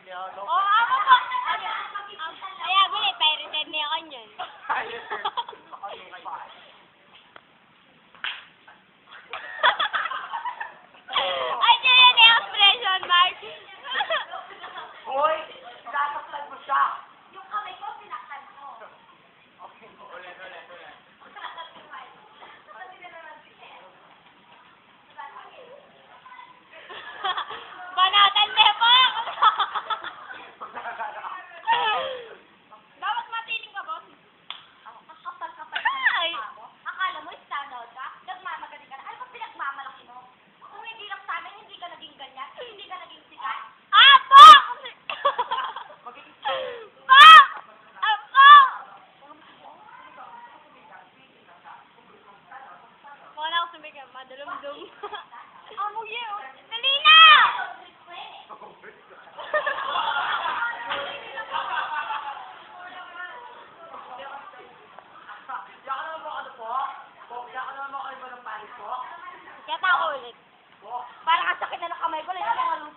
Oo, ako po. Kaya guli, pa-return niya ako yun. Ay, siya yan yung expression mark. Hoy! Sinasaktan mo siya! Yung kamay ko, pinaktan mo. Ulit. Banatan niya po! Dapat matiling ka, boss. Kapag-kapag ka mo. Akala mo, standout ka? Nagmamagaling ka na. Ano ba pinagmamalaki mo? Kung hindi lang sa amin, hindi ka naging ganyan. Hindi ka naging sikat. Apo! Pa! Apo! Wala akong sumigyan, madulong-dum. Amo yun! Dali na! Yaka naman mo ano po? Yaka naman mo kayo ba ng panis po? Kaya pa ako ulit. Parang ang sakit na ng kamay ko. Lalo na